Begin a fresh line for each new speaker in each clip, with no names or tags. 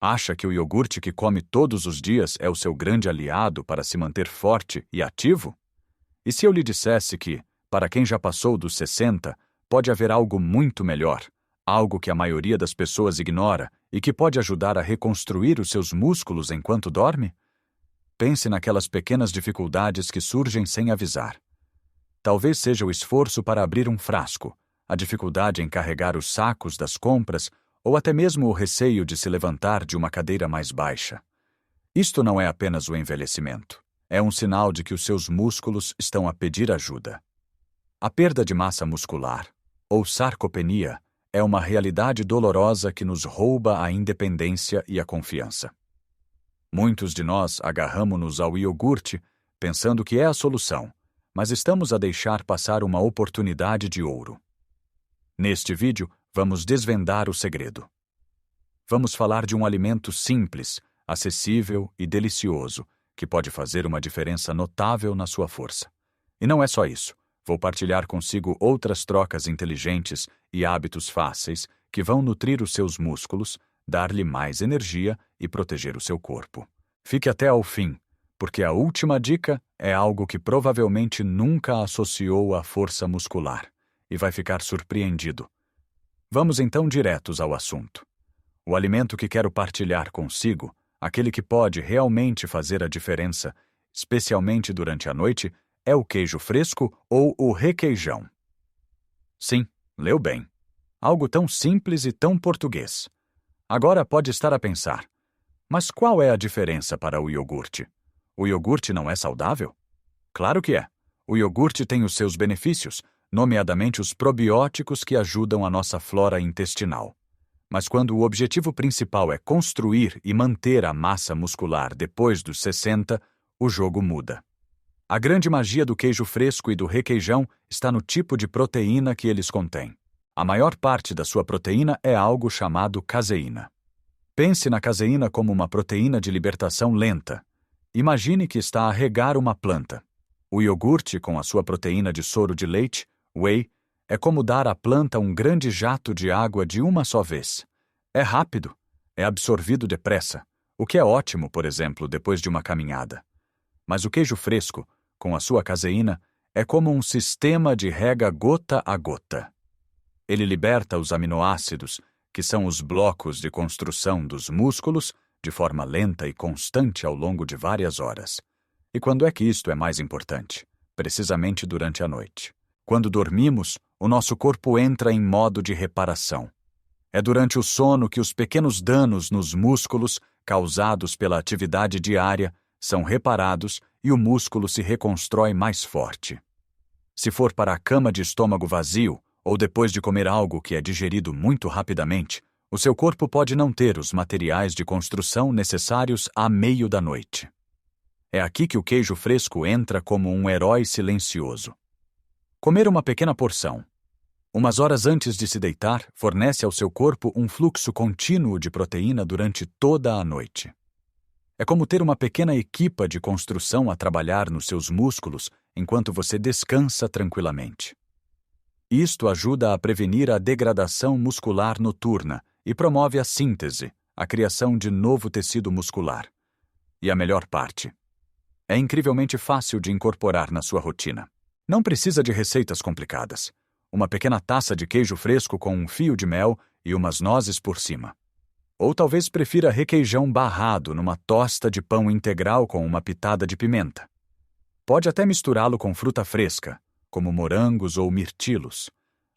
Acha que o iogurte que come todos os dias é o seu grande aliado para se manter forte e ativo? E se eu lhe dissesse que, para quem já passou dos 60, pode haver algo muito melhor, algo que a maioria das pessoas ignora e que pode ajudar a reconstruir os seus músculos enquanto dorme? Pense naquelas pequenas dificuldades que surgem sem avisar. Talvez seja o esforço para abrir um frasco, a dificuldade em carregar os sacos das compras ou até mesmo o receio de se levantar de uma cadeira mais baixa. Isto não é apenas o envelhecimento. É um sinal de que os seus músculos estão a pedir ajuda. A perda de massa muscular, ou sarcopenia, é uma realidade dolorosa que nos rouba a independência e a confiança. Muitos de nós agarramo-nos ao iogurte pensando que é a solução, mas estamos a deixar passar uma oportunidade de ouro. Neste vídeo, vamos desvendar o segredo. Vamos falar de um alimento simples, acessível e delicioso, que pode fazer uma diferença notável na sua força. E não é só isso. Vou partilhar consigo outras trocas inteligentes e hábitos fáceis que vão nutrir os seus músculos, dar-lhe mais energia e proteger o seu corpo. Fique até ao fim, porque a última dica é algo que provavelmente nunca associou à força muscular, e vai ficar surpreendido. Vamos então diretos ao assunto. O alimento que quero partilhar consigo, aquele que pode realmente fazer a diferença, especialmente durante a noite, é o queijo fresco ou o requeijão. Sim, leu bem. Algo tão simples e tão português. Agora pode estar a pensar, mas qual é a diferença para o iogurte? O iogurte não é saudável? Claro que é. O iogurte tem os seus benefícios, nomeadamente os probióticos que ajudam a nossa flora intestinal. Mas quando o objetivo principal é construir e manter a massa muscular depois dos 60, o jogo muda. A grande magia do queijo fresco e do requeijão está no tipo de proteína que eles contêm. A maior parte da sua proteína é algo chamado caseína. Pense na caseína como uma proteína de libertação lenta. Imagine que está a regar uma planta. O iogurte, com a sua proteína de soro de leite, whey, é como dar à planta um grande jato de água de uma só vez. É rápido, é absorvido depressa, o que é ótimo, por exemplo, depois de uma caminhada. Mas o queijo fresco, com a sua caseína, é como um sistema de rega gota a gota. Ele liberta os aminoácidos, que são os blocos de construção dos músculos, de forma lenta e constante ao longo de várias horas. E quando é que isto é mais importante? Precisamente durante a noite. Quando dormimos, o nosso corpo entra em modo de reparação. É durante o sono que os pequenos danos nos músculos, causados pela atividade diária, são reparados e o músculo se reconstrói mais forte. Se for para a cama de estômago vazio, ou depois de comer algo que é digerido muito rapidamente, o seu corpo pode não ter os materiais de construção necessários à meio da noite. É aqui que o queijo fresco entra como um herói silencioso. Comer uma pequena porção, umas horas antes de se deitar, fornece ao seu corpo um fluxo contínuo de proteína durante toda a noite. É como ter uma pequena equipa de construção a trabalhar nos seus músculos enquanto você descansa tranquilamente. Isto ajuda a prevenir a degradação muscular noturna e promove a síntese, a criação de novo tecido muscular. E a melhor parte: é incrivelmente fácil de incorporar na sua rotina. Não precisa de receitas complicadas. Uma pequena taça de queijo fresco com um fio de mel e umas nozes por cima. Ou talvez prefira requeijão barrado numa tosta de pão integral com uma pitada de pimenta. Pode até misturá-lo com fruta fresca, como morangos ou mirtilos.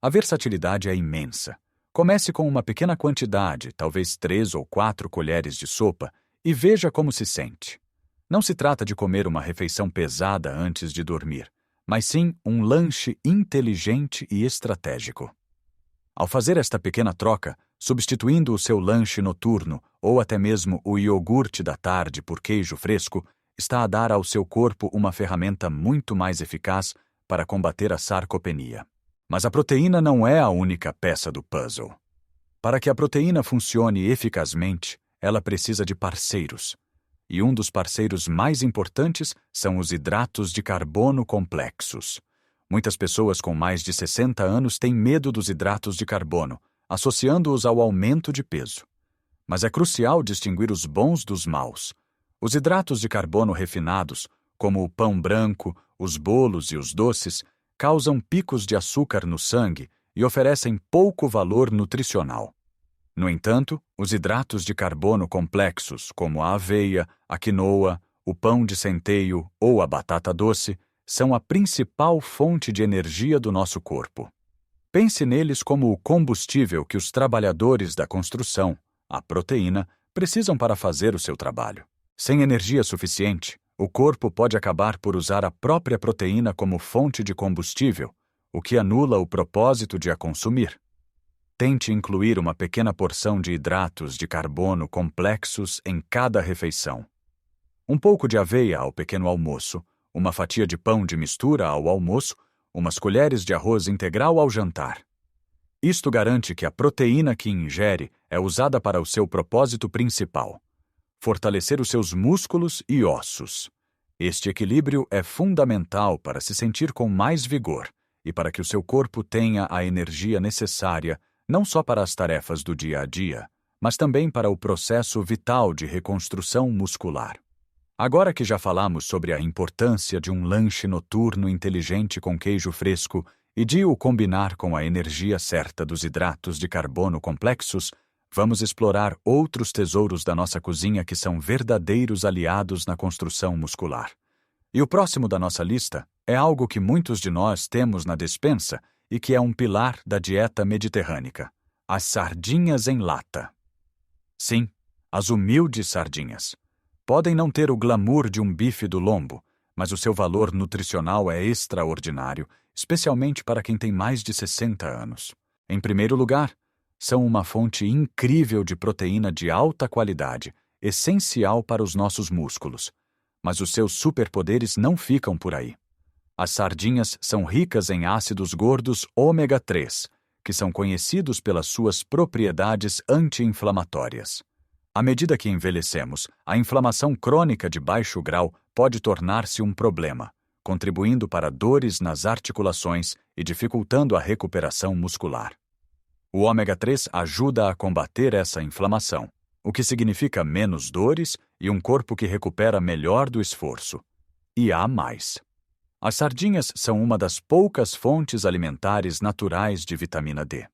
A versatilidade é imensa. Comece com uma pequena quantidade, talvez 3 ou 4 colheres de sopa, e veja como se sente. Não se trata de comer uma refeição pesada antes de dormir, mas sim um lanche inteligente e estratégico. Ao fazer esta pequena troca, substituindo o seu lanche noturno ou até mesmo o iogurte da tarde por queijo fresco, está a dar ao seu corpo uma ferramenta muito mais eficaz para combater a sarcopenia. Mas a proteína não é a única peça do puzzle. Para que a proteína funcione eficazmente, ela precisa de parceiros. E um dos parceiros mais importantes são os hidratos de carbono complexos. Muitas pessoas com mais de 60 anos têm medo dos hidratos de carbono, associando-os ao aumento de peso. Mas é crucial distinguir os bons dos maus. Os hidratos de carbono refinados, como o pão branco, os bolos e os doces, causam picos de açúcar no sangue e oferecem pouco valor nutricional. No entanto, os hidratos de carbono complexos, como a aveia, a quinoa, o pão de centeio ou a batata doce, são a principal fonte de energia do nosso corpo. Pense neles como o combustível que os trabalhadores da construção, a proteína, precisam para fazer o seu trabalho. Sem energia suficiente, o corpo pode acabar por usar a própria proteína como fonte de combustível, o que anula o propósito de a consumir. Tente incluir uma pequena porção de hidratos de carbono complexos em cada refeição. Um pouco de aveia ao pequeno almoço, uma fatia de pão de mistura ao almoço, umas colheres de arroz integral ao jantar. Isto garante que a proteína que ingere é usada para o seu propósito principal: fortalecer os seus músculos e ossos. Este equilíbrio é fundamental para se sentir com mais vigor e para que o seu corpo tenha a energia necessária não só para as tarefas do dia a dia, mas também para o processo vital de reconstrução muscular. Agora que já falamos sobre a importância de um lanche noturno inteligente com queijo fresco e de o combinar com a energia certa dos hidratos de carbono complexos, vamos explorar outros tesouros da nossa cozinha que são verdadeiros aliados na construção muscular. E o próximo da nossa lista é algo que muitos de nós temos na despensa e que é um pilar da dieta mediterrânea: as sardinhas em lata. Sim, as humildes sardinhas. Podem não ter o glamour de um bife do lombo, mas o seu valor nutricional é extraordinário, especialmente para quem tem mais de 60 anos. Em primeiro lugar, são uma fonte incrível de proteína de alta qualidade, essencial para os nossos músculos. Mas os seus superpoderes não ficam por aí. As sardinhas são ricas em ácidos gordos ômega 3, que são conhecidos pelas suas propriedades anti-inflamatórias. À medida que envelhecemos, a inflamação crônica de baixo grau pode tornar-se um problema, contribuindo para dores nas articulações e dificultando a recuperação muscular. O ômega 3 ajuda a combater essa inflamação, o que significa menos dores e um corpo que recupera melhor do esforço. E há mais. As sardinhas são uma das poucas fontes alimentares naturais de vitamina D.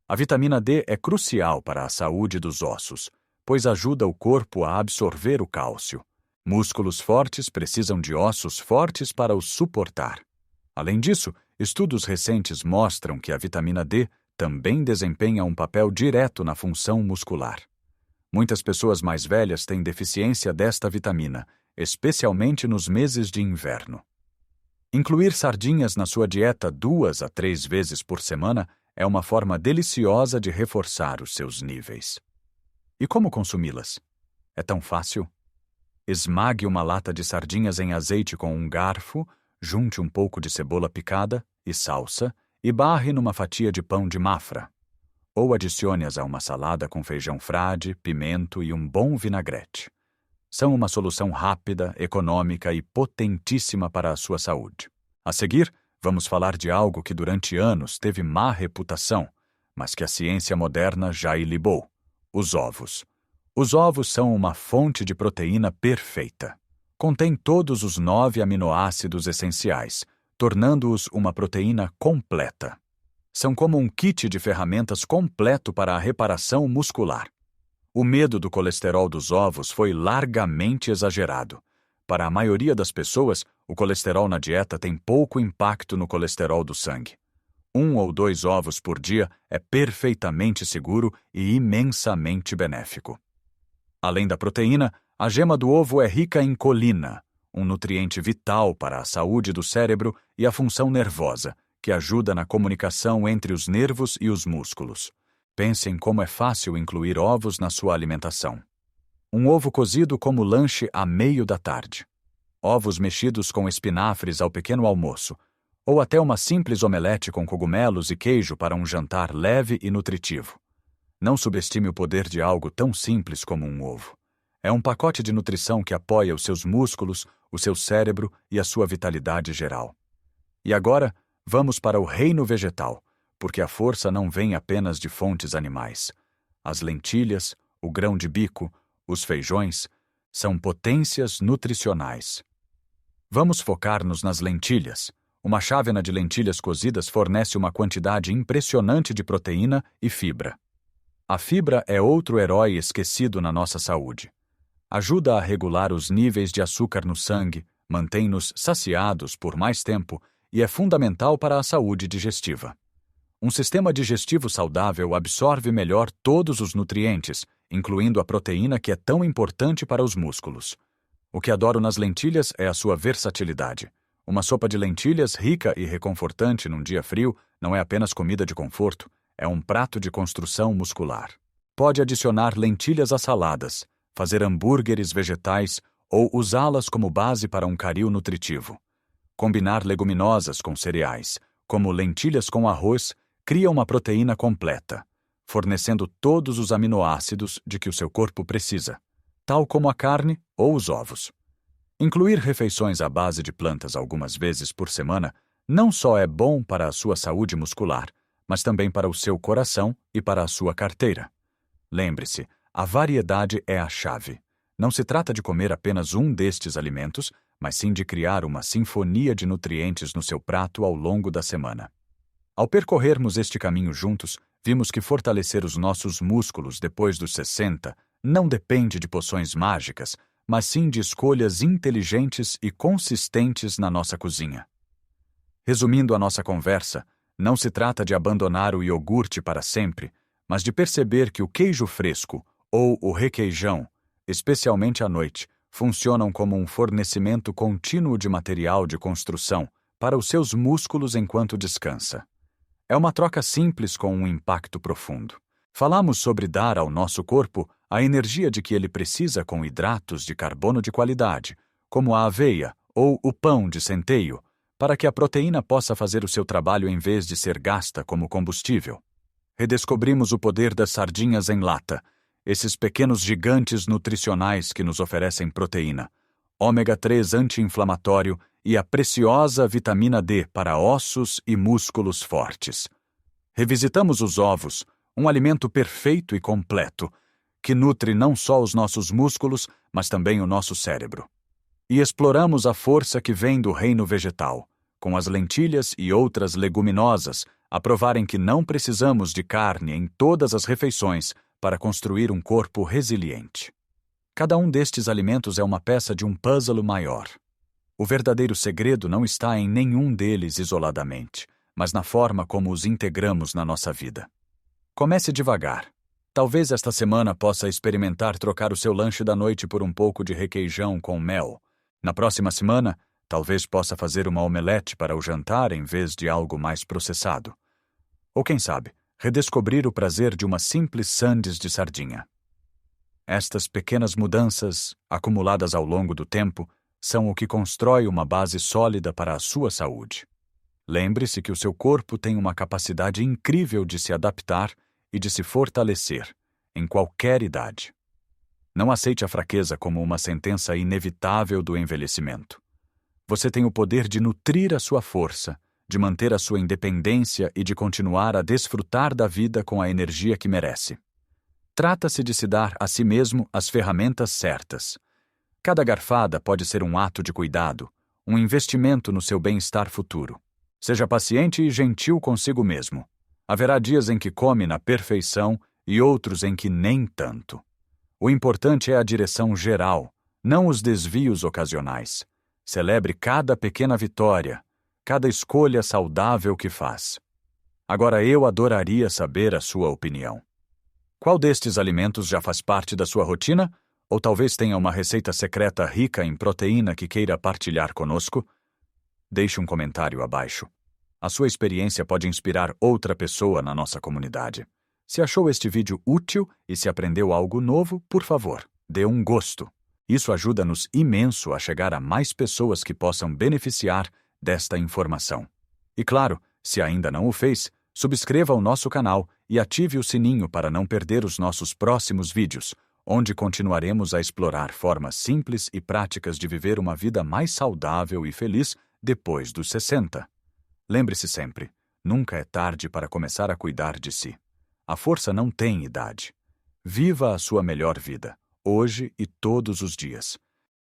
A vitamina D é crucial para a saúde dos ossos, pois ajuda o corpo a absorver o cálcio. Músculos fortes precisam de ossos fortes para os suportar. Além disso, estudos recentes mostram que a vitamina D também desempenha um papel direto na função muscular. Muitas pessoas mais velhas têm deficiência desta vitamina, especialmente nos meses de inverno. Incluir sardinhas na sua dieta 2 a 3 vezes por semana é uma forma deliciosa de reforçar os seus níveis. E como consumi-las? É tão fácil? Esmague uma lata de sardinhas em azeite com um garfo, junte um pouco de cebola picada e salsa e barre numa fatia de pão de mafra. Ou adicione-as a uma salada com feijão frade, pimento e um bom vinagrete. São uma solução rápida, econômica e potentíssima para a sua saúde. A seguir, vamos falar de algo que durante anos teve má reputação, mas que a ciência moderna já ilibou: os ovos. Os ovos são uma fonte de proteína perfeita. Contém todos os 9 aminoácidos essenciais, tornando-os uma proteína completa. São como um kit de ferramentas completo para a reparação muscular. O medo do colesterol dos ovos foi largamente exagerado. Para a maioria das pessoas, o colesterol na dieta tem pouco impacto no colesterol do sangue. 1 ou 2 ovos por dia é perfeitamente seguro e imensamente benéfico. Além da proteína, a gema do ovo é rica em colina, um nutriente vital para a saúde do cérebro e a função nervosa, que ajuda na comunicação entre os nervos e os músculos. Pense em como é fácil incluir ovos na sua alimentação. Um ovo cozido como lanche à meio da tarde. Ovos mexidos com espinafres ao pequeno almoço. Ou até uma simples omelete com cogumelos e queijo para um jantar leve e nutritivo. Não subestime o poder de algo tão simples como um ovo. É um pacote de nutrição que apoia os seus músculos, o seu cérebro e a sua vitalidade geral. E agora, vamos para o reino vegetal, porque a força não vem apenas de fontes animais. As lentilhas, o grão de bico, os feijões, são potências nutricionais. Vamos focar-nos nas lentilhas. Uma chávena de lentilhas cozidas fornece uma quantidade impressionante de proteína e fibra. A fibra é outro herói esquecido na nossa saúde. Ajuda a regular os níveis de açúcar no sangue, mantém-nos saciados por mais tempo e é fundamental para a saúde digestiva. Um sistema digestivo saudável absorve melhor todos os nutrientes, incluindo a proteína que é tão importante para os músculos. O que adoro nas lentilhas é a sua versatilidade. Uma sopa de lentilhas rica e reconfortante num dia frio não é apenas comida de conforto, é um prato de construção muscular. Pode adicionar lentilhas a saladas, fazer hambúrgueres vegetais ou usá-las como base para um caril nutritivo. Combinar leguminosas com cereais, como lentilhas com arroz, cria uma proteína completa, fornecendo todos os aminoácidos de que o seu corpo precisa, tal como a carne ou os ovos. Incluir refeições à base de plantas algumas vezes por semana não só é bom para a sua saúde muscular, mas também para o seu coração e para a sua carteira. Lembre-se, a variedade é a chave. Não se trata de comer apenas um destes alimentos, mas sim de criar uma sinfonia de nutrientes no seu prato ao longo da semana. Ao percorrermos este caminho juntos, vimos que fortalecer os nossos músculos depois dos 60 não depende de poções mágicas, mas sim de escolhas inteligentes e consistentes na nossa cozinha. Resumindo a nossa conversa, não se trata de abandonar o iogurte para sempre, mas de perceber que o queijo fresco ou o requeijão, especialmente à noite, funcionam como um fornecimento contínuo de material de construção para os seus músculos enquanto descansa. É uma troca simples com um impacto profundo. Falamos sobre dar ao nosso corpo a energia de que ele precisa com hidratos de carbono de qualidade, como a aveia ou o pão de centeio, para que a proteína possa fazer o seu trabalho em vez de ser gasta como combustível. Redescobrimos o poder das sardinhas em lata, esses pequenos gigantes nutricionais que nos oferecem proteína, ômega 3 anti-inflamatório e a preciosa vitamina D para ossos e músculos fortes. Revisitamos os ovos, um alimento perfeito e completo, que nutre não só os nossos músculos, mas também o nosso cérebro. E exploramos a força que vem do reino vegetal, com as lentilhas e outras leguminosas a provarem que não precisamos de carne em todas as refeições para construir um corpo resiliente. Cada um destes alimentos é uma peça de um puzzle maior. O verdadeiro segredo não está em nenhum deles isoladamente, mas na forma como os integramos na nossa vida. Comece devagar. Talvez esta semana possa experimentar trocar o seu lanche da noite por um pouco de requeijão com mel. Na próxima semana, talvez possa fazer uma omelete para o jantar em vez de algo mais processado. Ou quem sabe, redescobrir o prazer de uma simples sandes de sardinha. Estas pequenas mudanças, acumuladas ao longo do tempo, são o que constrói uma base sólida para a sua saúde. Lembre-se que o seu corpo tem uma capacidade incrível de se adaptar e de se fortalecer, em qualquer idade. Não aceite a fraqueza como uma sentença inevitável do envelhecimento. Você tem o poder de nutrir a sua força, de manter a sua independência e de continuar a desfrutar da vida com a energia que merece. Trata-se de se dar a si mesmo as ferramentas certas. Cada garfada pode ser um ato de cuidado, um investimento no seu bem-estar futuro. Seja paciente e gentil consigo mesmo. Haverá dias em que come na perfeição e outros em que nem tanto. O importante é a direção geral, não os desvios ocasionais. Celebre cada pequena vitória, cada escolha saudável que faz. Agora eu adoraria saber a sua opinião. Qual destes alimentos já faz parte da sua rotina? Ou talvez tenha uma receita secreta rica em proteína que queira partilhar conosco? Deixe um comentário abaixo. A sua experiência pode inspirar outra pessoa na nossa comunidade. Se achou este vídeo útil e se aprendeu algo novo, por favor, dê um gosto. Isso ajuda-nos imenso a chegar a mais pessoas que possam beneficiar desta informação. E claro, se ainda não o fez, subscreva o nosso canal e ative o sininho para não perder os nossos próximos vídeos, onde continuaremos a explorar formas simples e práticas de viver uma vida mais saudável e feliz depois dos 60. Lembre-se sempre, nunca é tarde para começar a cuidar de si. A força não tem idade. Viva a sua melhor vida, hoje e todos os dias.